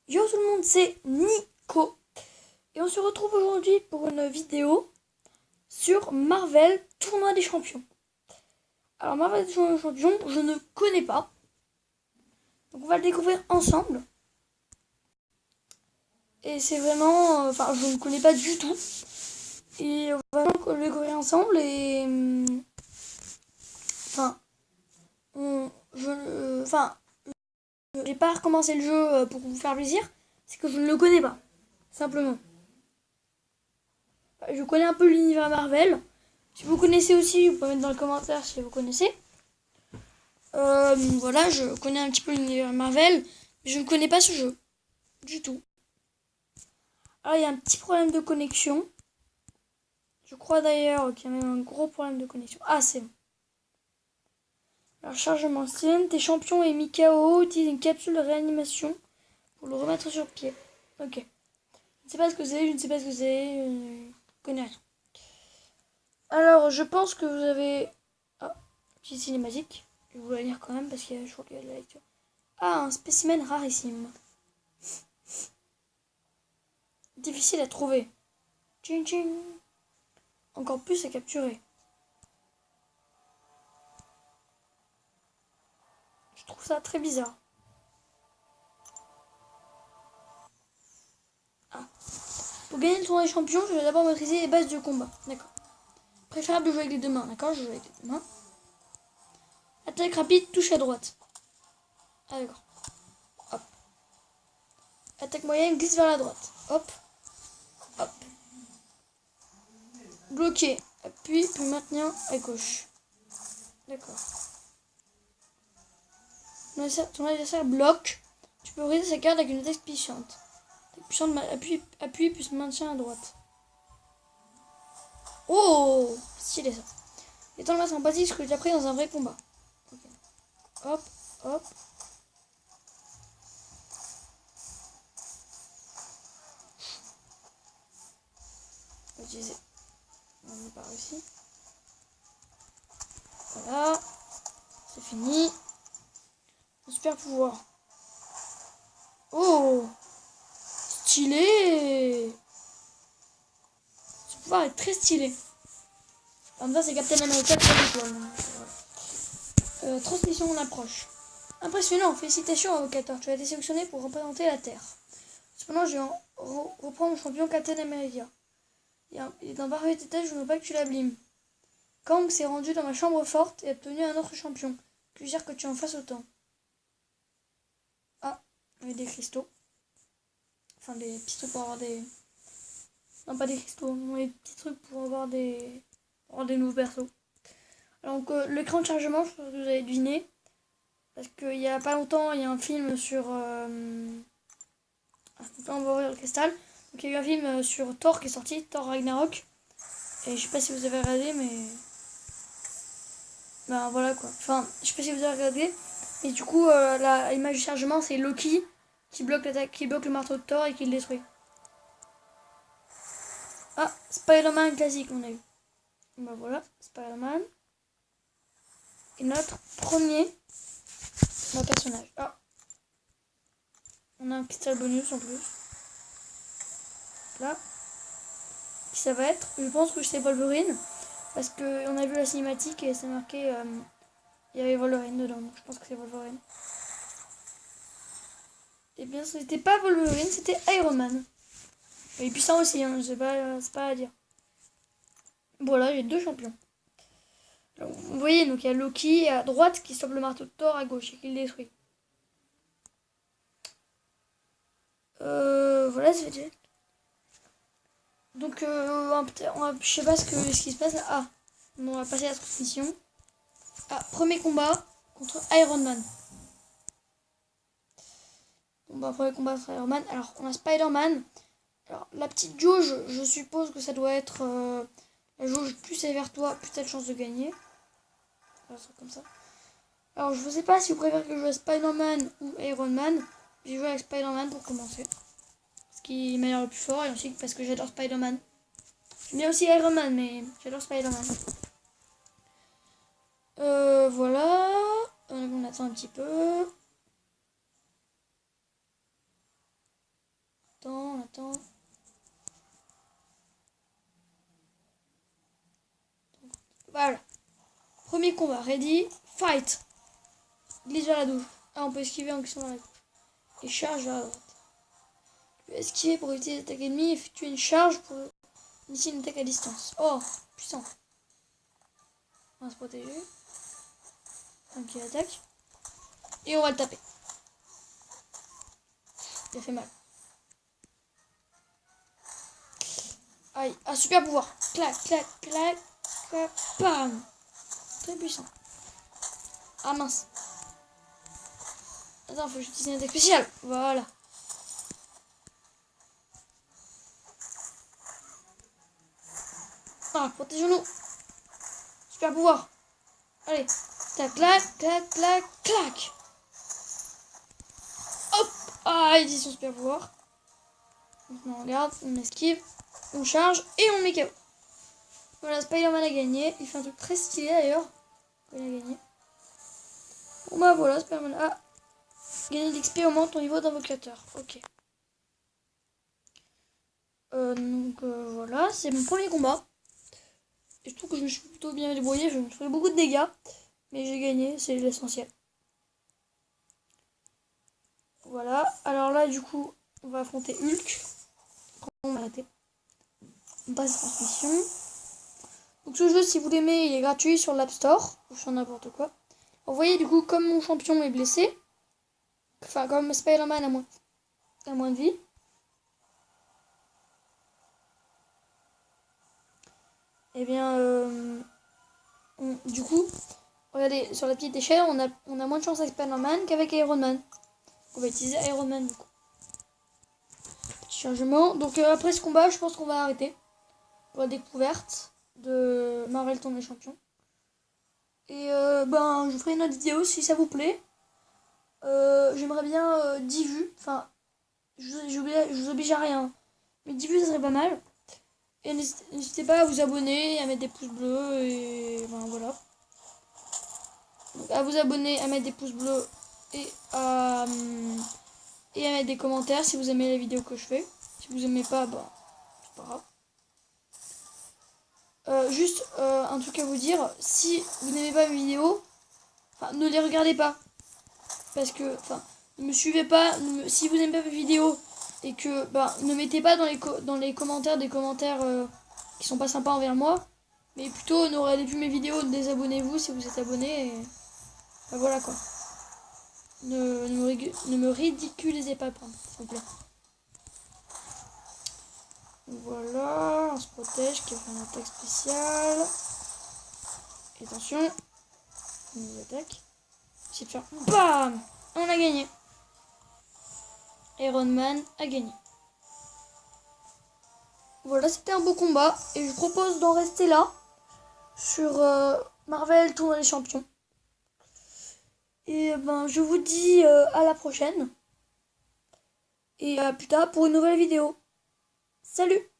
Yo tout le monde, c'est Nico. Et on se retrouve aujourd'hui pour une vidéo sur Marvel Tournoi des Champions. Alors Marvel Tournoi des Champions, je ne connais pas. Donc on va le découvrir ensemble. Et c'est vraiment... Enfin, je ne connais pas du tout. Et on va vraiment le découvrir ensemble et... Enfin... J'ai pas recommencé le jeu pour vous faire plaisir. C'est que je ne le connais pas. Simplement. Je connais un peu l'univers Marvel. Si vous connaissez aussi, vous pouvez mettre dans le commentaire si vous connaissez. Voilà, je connais un petit peu l'univers Marvel, mais je ne connais pas ce jeu. Du tout. Alors, il y a un petit problème de connexion. Je crois d'ailleurs qu'il y a même un gros problème de connexion. Ah, c'est bon. Alors, chargement Steven, tes champions et Mikao utilisent une capsule de réanimation pour le remettre sur pied. Ok. Je ne sais pas ce que c'est, je ne sais pas ce que c'est, je ne connais rien. Alors, je pense que vous avez... Ah, petit cinématique. Je vais vous la lire quand même parce que je crois qu'il y a de la lecture. Ah, un spécimen rarissime. Difficile à trouver. Tching tching. Encore plus à capturer. Je trouve ça très bizarre. Ah. Pour gagner le tournoi des champions, je vais d'abord maîtriser les bases du combat. D'accord. Préférable de jouer avec les deux mains. D'accord, je joue avec les deux mains. Attaque rapide, touche à droite. Ah d'accord. Hop. Attaque moyenne, glisse vers la droite. Hop. Hop. Bloqué. Appuie, puis maintenir à gauche. D'accord. Ton adversaire bloque. Tu peux briser sa carte avec une attaque puissante. Puissante appuie puis se maintient à droite. Oh, stylé ça. Étant le masque empathique, ce que j'ai appris dans un vrai combat. Okay. Hop, hop. Utiliser. On n'a pas réussi. Voilà. C'est fini. Un super pouvoir. Oh, stylé. Ce pouvoir est très stylé. Comme ça, c'est Captain America 3 étoiles. Transmission en approche. Impressionnant, félicitations avocateur, tu as été sélectionné pour représenter la Terre. Cependant, je vais reprendre mon champion Captain America. Il est dans parfait état, je ne veux pas que tu l'abîmes. Kang s'est rendu dans ma chambre forte et a obtenu un autre champion. Que dire que tu en fasses autant. Ah, il y a des cristaux. Enfin, des petits trucs pour avoir des... Non, pas des cristaux, non, des petits trucs pour avoir des nouveaux persos. Alors, donc, l'écran de chargement, je pense que vous avez deviné. Parce qu'il y a pas longtemps, il y a un film sur... on va ouvrir le cristal. Donc il y a eu un film sur Thor qui est sorti, Thor Ragnarok. Et je sais pas si vous avez regardé, mais... Ben voilà quoi. Enfin, je sais pas si vous avez regardé. Et du coup, l'image du chargement, c'est Loki qui bloque le marteau de Thor et qui le détruit. Ah, Spider-Man classique, on a eu. Ben voilà, Spider-Man. Et notre premier personnage. Ah. On a un cristal bonus en plus. Là. Qui ça va être? Je pense que c'est Wolverine. Parce qu'on a vu la cinématique et c'est marqué... il y avait Wolverine dedans, donc je pense que c'est Wolverine. Et bien, ce n'était pas Wolverine, c'était Iron Man. Il est puissant aussi, hein, c'est pas à dire. Voilà, j'ai deux champions. Alors, vous voyez, donc il y a Loki à droite qui stoppe le marteau de Thor à gauche et qui le détruit. Voilà, c'est fait. Donc, je sais pas ce qui se passe là. Ah, on va passer à la transmission. Ah, premier combat contre Iron Man. Bon, bah, premier combat contre Iron Man. Alors, on a Spider-Man. Alors, la petite jauge, je suppose que ça doit être la jauge plus c'est vers toi, plus t'as de chance de gagner. Un truc comme ça. Alors, je ne sais pas si vous préférez que je joue à Spider-Man ou Iron Man. J'ai joué avec Spider-Man pour commencer. Ce qui m'a l'air le plus fort, et aussi parce que j'adore Spider-Man. J'aime bien aussi Iron Man, mais j'adore Spider-Man. Voilà. On attend un petit peu. premier combat. Ready, fight. Glisse vers la douche. Ah, on peut esquiver en glissant vers la douche. Et charge vers la droite. Tu peux esquiver pour éviter les attaques ennemies et effectuer une charge pour initier une attaque à distance. Oh, puissant. On va se protéger. Ok, attaque. Et on va le taper. Il a fait mal. Aïe, ah, super pouvoir. Clac, clac, clac, clac, bam. Très puissant. Ah mince. Attends, faut que j'utilise une attaque spéciale. Voilà. Ah, protégeons-nous. Super pouvoir. Allez. Tac, clac, clac, clac, clac. Hop. Ah, il dit son super pouvoir. Maintenant, on regarde, on esquive, on charge et on met KO. Voilà, Spider-Man a gagné. Il fait un truc très stylé d'ailleurs. Il a gagné. Bon bah voilà, Spider-Man a gagné de l'XP, augmente ton niveau d'invocateur. Ok. Voilà, c'est mon premier combat. Et je trouve que je me suis plutôt bien débrouillé. Je me fais beaucoup de dégâts. Mais j'ai gagné, c'est l'essentiel. Voilà. Alors là, du coup, on va affronter Hulk. On va arrêter. On passe à la transmission. Donc ce jeu, si vous l'aimez, il est gratuit sur l'App Store. Ou sur n'importe quoi. Vous voyez, du coup, comme mon champion est blessé. Enfin, comme Spider-Man a moins de vie. Et bien, du coup, regardez, sur la petite échelle, on a moins de chance avec Spider-Man qu'avec Iron Man. On va utiliser Iron Man, du coup. Petit chargement. Donc après ce combat, je pense qu'on va arrêter. Pour la découverte de Marvel Tournoi des Champions. Et ben, je ferai une autre vidéo si ça vous plaît. J'aimerais bien 10 vues. Enfin, je vous oblige à rien. Mais 10 vues, ça serait pas mal. Et n'hésitez pas à vous abonner, à mettre des pouces bleus. Et ben voilà. Donc, à vous abonner, à mettre des pouces bleus. Et à mettre des commentaires si vous aimez les vidéos que je fais. Si vous aimez pas, bah, c'est pas grave. Juste un truc à vous dire, si vous n'aimez pas mes vidéos, ne les regardez pas. Parce que, ne me suivez pas. Si vous n'aimez pas mes vidéos et que, ne mettez pas dans les commentaires des commentaires qui sont pas sympas envers moi. Mais plutôt, ne regardez plus mes vidéos, désabonnez-vous si vous êtes abonné. Et voilà quoi. Ne me ridiculisez pas, s'il vous plaît. Voilà, on se protège, qui a fait une attaque spéciale. Et attention, on nous attaque. Essaye de faire BAM. On a gagné. Iron Man a gagné. Voilà, c'était un beau combat. Et je propose d'en rester là. Sur Marvel Tournoi des Champions. Et ben, je vous dis à la prochaine. Et à plus tard pour une nouvelle vidéo. Salut!